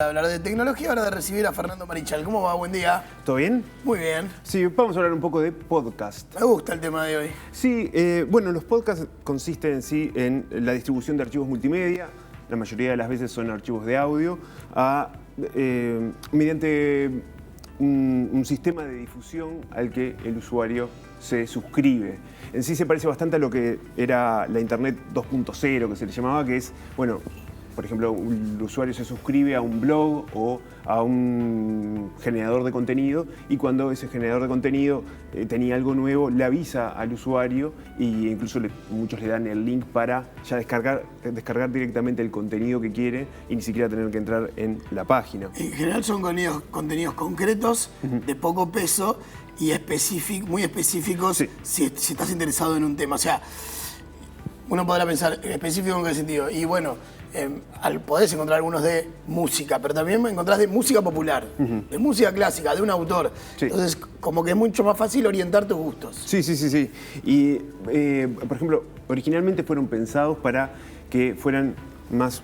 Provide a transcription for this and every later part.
Hablar de tecnología, ahora de recibir a Fernando Marichal. ¿Cómo va? Buen día. ¿Todo bien? Muy bien. Sí, vamos a hablar un poco de podcast. Me gusta el tema de hoy. Sí, bueno, los podcasts consisten en sí en la distribución de archivos multimedia, la mayoría de las veces son archivos de audio, mediante un sistema de difusión al que el usuario se suscribe. En sí se parece bastante a lo que era la Internet 2.0, que se le llamaba, que es, bueno, por ejemplo, el usuario se suscribe a un blog o a un generador de contenido y cuando ese generador de contenido tenía algo nuevo, le avisa al usuario e incluso muchos le dan el link para ya descargar directamente el contenido que quiere y ni siquiera tener que entrar en la página. En general son contenidos concretos, de poco peso y muy específicos, sí, si estás interesado en un tema. O sea, uno podrá pensar, ¿específico en qué sentido? Y bueno, podés encontrar algunos de música, pero también encontrás de música popular, de música clásica, de un autor. Sí. Entonces, como que es mucho más fácil orientar tus gustos. Sí. Y, por ejemplo, originalmente fueron pensados para que fueran más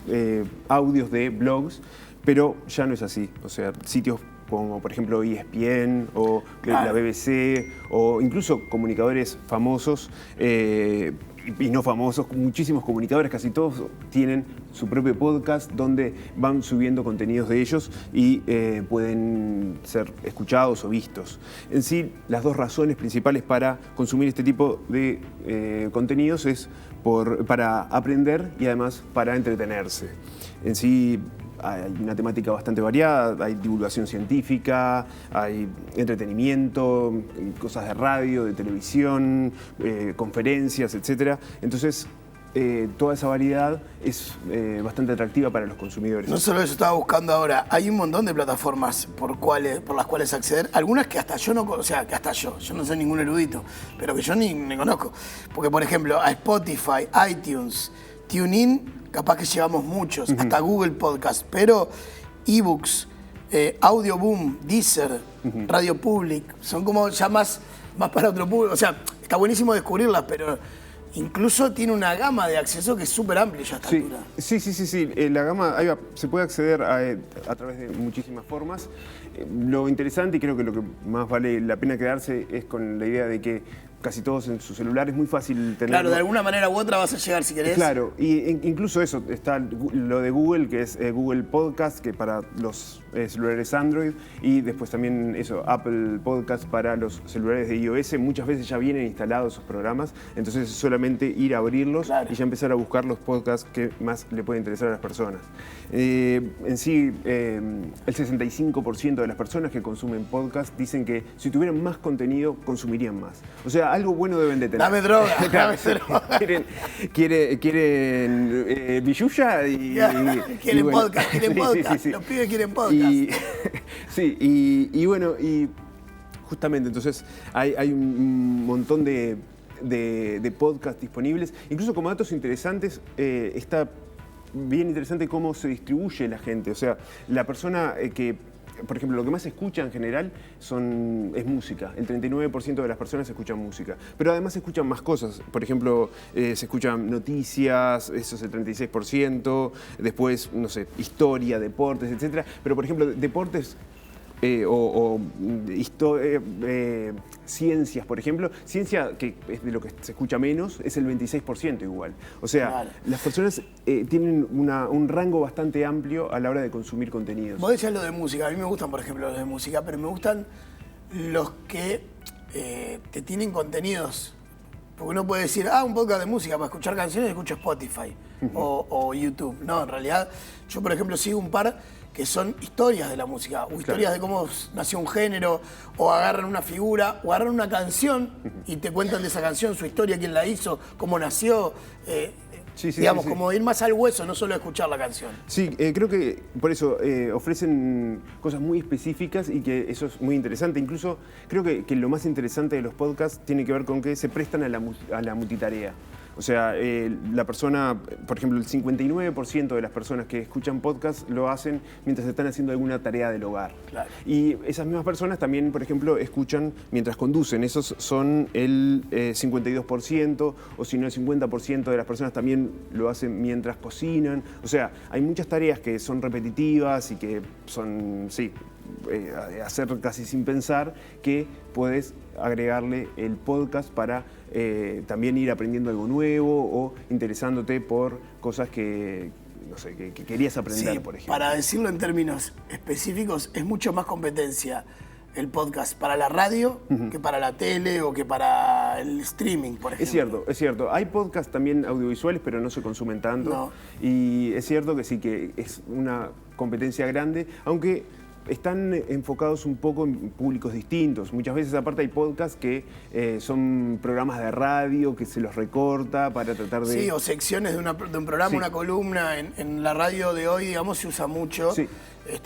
audios de blogs, pero ya no es así. O sea, sitios como por ejemplo ESPN o la BBC o incluso comunicadores famosos y no famosos, muchísimos comunicadores, casi todos tienen su propio podcast donde van subiendo contenidos de ellos y pueden ser escuchados o vistos. En sí, las dos razones principales para consumir este tipo de contenidos es para aprender y además para entretenerse. En sí, hay una temática bastante variada, hay divulgación científica, hay entretenimiento, cosas de radio, de televisión, conferencias, etc. Entonces, toda esa variedad es bastante atractiva para los consumidores. No solo eso, estaba buscando ahora, hay un montón de plataformas por las cuales acceder, algunas que hasta yo no, o sea, que hasta yo no soy ningún erudito, pero que yo ni conozco. Porque, por ejemplo, a Spotify, iTunes, TuneIn, capaz que llevamos muchos, hasta Google Podcast, pero eBooks, Audio Boom, Deezer, Radio Public, son como ya más para otro público. O sea, está buenísimo descubrirlas, pero incluso tiene una gama de acceso que es súper amplia ya a esta altura. Sí. La gama, ahí va, se puede acceder a través de muchísimas formas. Lo interesante y creo que lo que más vale la pena quedarse es con la idea de que casi todos en su celular es muy fácil tener. Claro, de alguna manera u otra vas a llegar si querés. Claro, y incluso eso, está lo de Google, que es Google Podcast, que para los celulares Android, y después también eso, Apple Podcast para los celulares de iOS. Muchas veces ya vienen instalados esos programas, entonces es solamente ir a abrirlos y ya empezar a buscar los podcasts que más le pueden interesar a las personas. En sí, el 65% de las personas que consumen podcast dicen que si tuvieran más contenido, consumirían más. O sea, algo bueno deben de tener. Dame droga, dame droga. Quieren billulla y... Quieren podcast, Sí. Los pibes quieren podcast. Y bueno, y justamente entonces hay un montón de podcasts disponibles. Incluso como datos interesantes, está bien interesante cómo se distribuye la gente. O sea, la persona que... Por ejemplo, lo que más se escucha en general es música. El 39% de las personas escuchan música. Pero además se escuchan más cosas. Por ejemplo, se escuchan noticias, eso es el 36%. Después, no sé, historia, deportes, etc. Pero, por ejemplo, deportes ciencias, por ejemplo. Ciencia, que es de lo que se escucha menos, es el 26% igual. O sea, las personas tienen un rango bastante amplio a la hora de consumir contenidos. Vos decías lo de música. A mí me gustan, por ejemplo, los de música, pero me gustan los que te tienen contenidos. Porque uno puede decir, un podcast de música para escuchar canciones, escucho Spotify o YouTube. No, en realidad, yo, por ejemplo, sigo un par que son historias de la música, o historias de cómo nació un género, o agarran una figura, o agarran una canción y te cuentan de esa canción, su historia, quién la hizo, cómo nació. Digamos, como ir más al hueso, no solo escuchar la canción. Sí, creo que por eso ofrecen cosas muy específicas y que eso es muy interesante. Incluso creo que lo más interesante de los podcasts tiene que ver con que se prestan a la multitarea. O sea, la persona, por ejemplo, el 59% de las personas que escuchan podcast lo hacen mientras están haciendo alguna tarea del hogar. Claro. Y esas mismas personas también, por ejemplo, escuchan mientras conducen. Esos son el 52%, o si no el 50% de las personas también lo hacen mientras cocinan. O sea, hay muchas tareas que son repetitivas y que son, sí, hacer casi sin pensar, que puedes agregarle el podcast para también ir aprendiendo algo nuevo o interesándote por cosas que, no sé, que querías aprender, Sí, por ejemplo. para decirlo en términos específicos, es mucho más competencia el podcast para la radio que para la tele o que para el streaming, por ejemplo. Es cierto, es cierto. Hay podcasts también audiovisuales, pero no se consumen tanto. No. Y es cierto que sí, que es una competencia grande, aunque están enfocados un poco en públicos distintos. Muchas veces, aparte, hay podcasts que son programas de radio que se los recorta para tratar de... Sí, o secciones de un programa, Sí. una columna. En la radio de hoy, digamos, se usa mucho. Sí.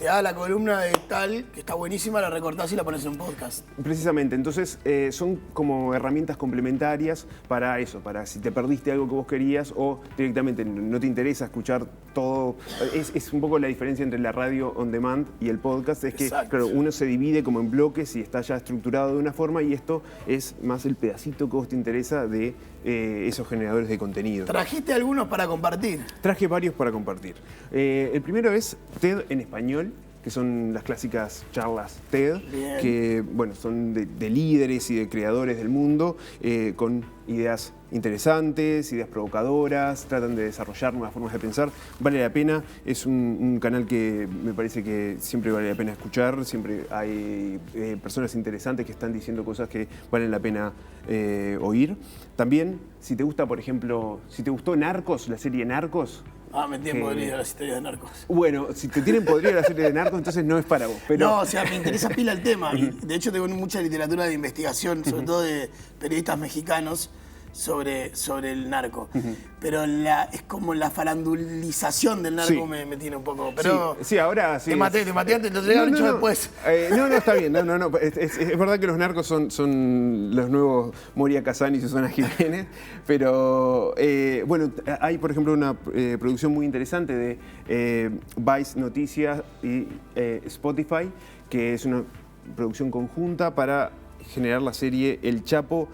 La columna de tal, que está buenísima, la recortás y la pones en un podcast. Precisamente, entonces son como herramientas complementarias para eso, para si te perdiste algo que vos querías o directamente no te interesa escuchar todo. Es un poco la diferencia entre la radio on demand y el podcast, es que, Exacto. claro, uno se divide como en bloques y está ya estructurado de una forma, y esto es más el pedacito que vos te interesa de esos generadores de contenido. ¿Trajiste algunos para compartir? Traje varios para compartir. El primero es TED en español, que son las clásicas charlas TED, Bien. que bueno, son de líderes y de creadores del mundo, con ideas interesantes, ideas provocadoras, tratan de desarrollar nuevas formas de pensar. Vale la pena, es un canal que me parece que siempre vale la pena escuchar, siempre hay personas interesantes que están diciendo cosas que valen la pena oír. También, si te gusta, por ejemplo, si te gustó Narcos, la serie Narcos. Me tienen podrido las historias de narcos. Bueno, si te tienen podrido la serie de Narcos, entonces no es para vos. Pero... No, o sea, me interesa pila el tema. Y de hecho, tengo mucha literatura de investigación, sobre todo de periodistas mexicanos, sobre el narco. Pero es como la farandulización del narco Sí. me tiene un poco. Pero sí, ahora sí. te maté antes, lo tenía dicho después. No, está bien. No. Es verdad que los narcos son los nuevos Moria Kazan y Susana Jiménez, pero bueno, hay por ejemplo una producción muy interesante de Vice Noticias y Spotify, que es una producción conjunta para generar la serie El Chapo,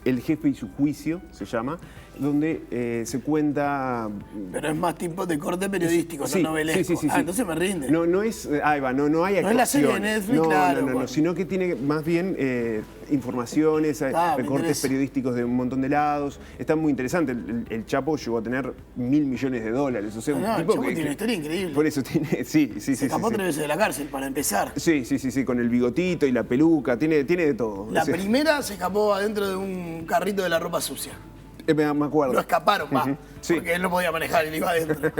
el jefe y su juicio, se llama, donde se cuenta... Pero es más tipo de corte periodístico, Sí, no novelesco. sí. Entonces me rinde. No es, ahí va, no hay actuaciones. No es la serie de Netflix, no, claro, No, bueno. sino que tiene más bien informaciones, Me recortes interesa. periodísticos de un montón de lados. Está muy interesante. El Chapo llegó a tener $1.000 millones. O sea, un El tipo Chapo que... tiene una historia increíble. Por eso tiene, sí. Se escapó 3 veces de la cárcel, para empezar. Sí, con el bigotito y la peluca, tiene de todo. La O sea, primera se escapó adentro de un carrito de la ropa sucia. me acuerdo. Lo escaparon, Sí. porque él no podía manejar, él iba adentro.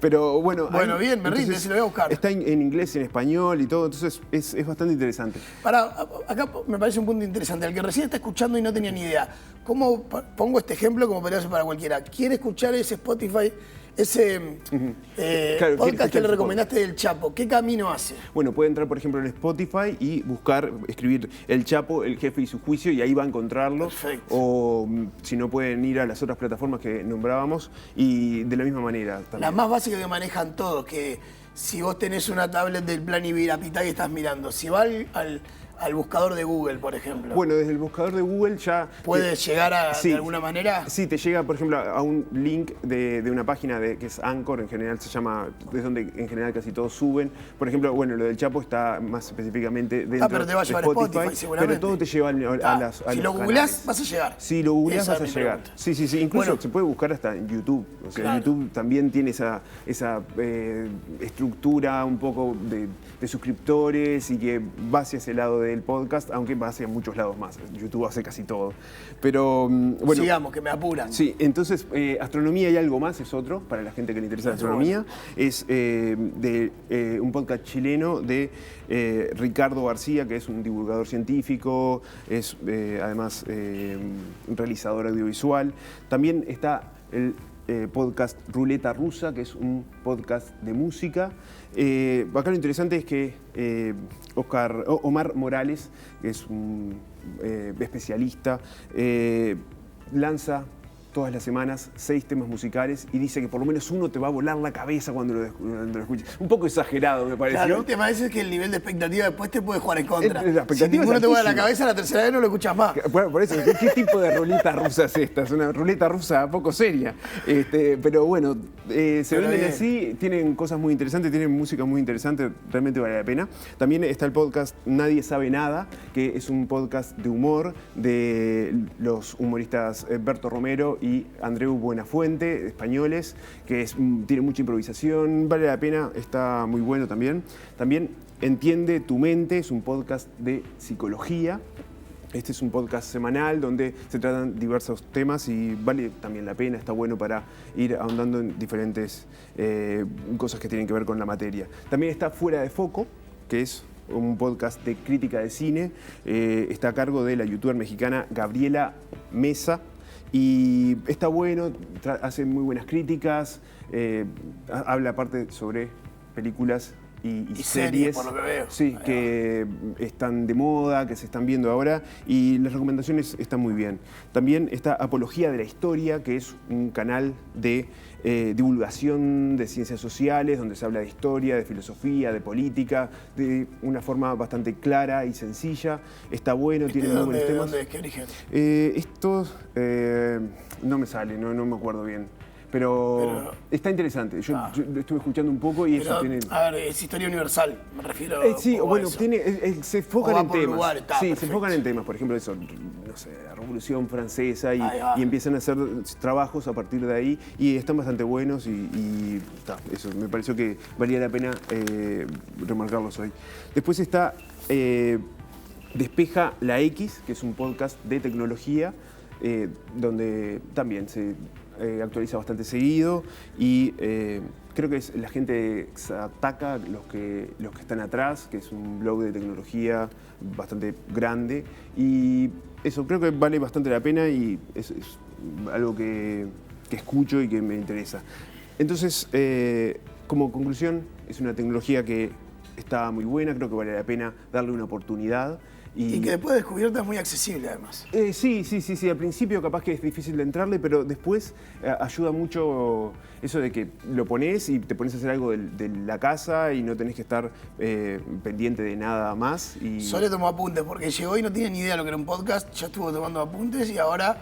Pero bueno... Bueno, bien, me rinde, entonces, se lo voy a buscar. Está en inglés, en español y todo, entonces es bastante interesante. Acá me parece un punto interesante. Al que recién está escuchando y no tenía ni idea. ¿Cómo pongo este ejemplo como podría ser para cualquiera? ¿Quiere escuchar ese Spotify, ese Claro, podcast que le ese recomendaste del Chapo? ¿Qué camino hace? Bueno, puede entrar, por ejemplo, en Spotify y escribir El Chapo, el jefe y su juicio, y ahí va a encontrarlo. Perfecto. O si no, pueden ir a las otras plataformas que nombrábamos y de la misma manera también. La más básica que manejan todos, que si vos tenés una tablet del plan Ibirapitá y estás mirando, si va al buscador de Google, por ejemplo, Bueno, desde el buscador de Google ya... ¿puedes llegar sí. de alguna manera? Sí, te llega, por ejemplo, a un link de una página que es Anchor, en general se llama, es donde en general casi todos suben. Por ejemplo, bueno, lo del Chapo está más específicamente dentro pero te va a llevar de Spotify, seguramente. Pero todo te lleva a los Si lo canales. googleás, vas a llegar. Si lo googleás Esa vas a es mi llegar. pregunta. Sí. Incluso Bueno. se puede buscar hasta en YouTube. O sea, Claro. YouTube también tiene esa estructura un poco de suscriptores y que va hacia ese lado del podcast, aunque va hacia muchos lados más. YouTube hace casi todo. Pero bueno. Sigamos, que me apuran. Sí, entonces Astronomía y algo más es otro, para la gente que le interesa la astronomía. Es de un podcast chileno de Ricardo García, que es un divulgador científico, es además un realizador audiovisual. También está el podcast Ruleta Rusa, que es un podcast de música. Acá lo interesante es que Omar Morales, que es un especialista, lanza todas las semanas 6 temas musicales y dice que por lo menos uno te va a volar la cabeza cuando lo escuches. Un poco exagerado, me pareció. Claro, el tema es que el nivel de expectativa después te puede jugar en contra. Si ninguno te vuela la cabeza, la tercera vez no lo escuchas más. Bueno, por eso, ¿qué tipo de ruleta rusa es esta? Es una ruleta rusa poco seria. Pero bueno, se venden así, tienen cosas muy interesantes, tienen música muy interesante, realmente vale la pena. También está el podcast Nadie Sabe Nada, que es un podcast de humor de los humoristas Berto Romero y Andreu Buenafuente, españoles, que tiene mucha improvisación, vale la pena, está muy bueno también. También Entiende tu mente, es un podcast de psicología. Este es un podcast semanal donde se tratan diversos temas y vale también la pena, está bueno para ir ahondando en diferentes cosas que tienen que ver con la materia. También está Fuera de Foco, que es un podcast de crítica de cine, está a cargo de la youtuber mexicana Gabriela Mesa y está bueno, hace muy buenas críticas, habla aparte sobre películas y series, por lo que veo. Sí, que están de moda, que se están viendo ahora y las recomendaciones están muy bien. También está Apología de la Historia, que es un canal de divulgación de ciencias sociales, donde se habla de historia, de filosofía, de política, de una forma bastante clara y sencilla. Está bueno, tiene muy buenos temas. ¿Dónde es? ¿Qué origen? Esto no me sale, no me acuerdo bien. Pero está interesante. Yo estuve escuchando un poco y eso tiene... A ver, es historia universal, me refiero. Sí, bueno, se enfocan en temas. Lugar, sí, se enfocan en temas. Por ejemplo, eso, no sé, la Revolución Francesa y empiezan a hacer trabajos a partir de ahí y están bastante buenos y eso me pareció que valía la pena remarcarlos hoy. Después está Despeja la X, que es un podcast de tecnología donde también se actualiza bastante seguido y creo que es la gente Xataka, los que están atrás, que es un blog de tecnología bastante grande y eso creo que vale bastante la pena y es algo que escucho y que me interesa. Entonces, como conclusión, es una tecnología que está muy buena, creo que vale la pena darle una oportunidad. Y que después de descubierta es muy accesible, además. Sí. Al principio capaz que es difícil de entrarle, pero después ayuda mucho eso de que lo pones y te pones a hacer algo de la casa y no tenés que estar pendiente de nada más. Solo tomó apuntes, porque llegó y no tiene ni idea de lo que era un podcast, ya estuvo tomando apuntes y ahora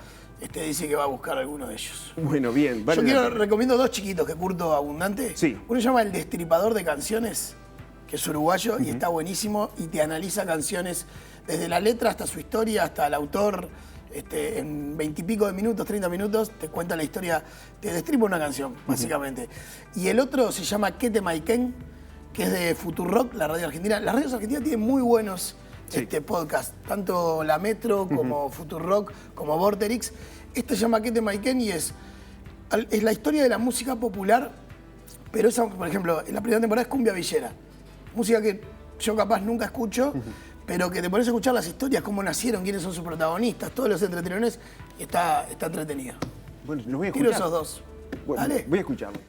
dice que va a buscar alguno de ellos. Bueno, bien. Vale. Yo recomiendo 2 chiquitos que curto abundante. Sí. Uno se llama El Destripador de Canciones, que es uruguayo y está buenísimo y te analiza canciones desde la letra hasta su historia, hasta el autor, en 20 y pico de minutos, 30 minutos, te cuenta la historia, te destripa una canción, básicamente. Y el otro se llama Quete Maiken, que es de Futurock, la radio argentina. Las radios argentinas tienen muy buenos podcast, tanto La Metro como Futurock, como Vorterix. Este se llama Quete Maiken y es la historia de la música popular, pero esa, por ejemplo, en la primera temporada es cumbia villera. Música que yo capaz nunca escucho, pero que te pones a escuchar las historias, cómo nacieron, quiénes son sus protagonistas, todos los entretelones, y está entretenido. Bueno, los voy a escuchar. Tiro esos 2. Bueno, ¿Dale? voy a escucharlo.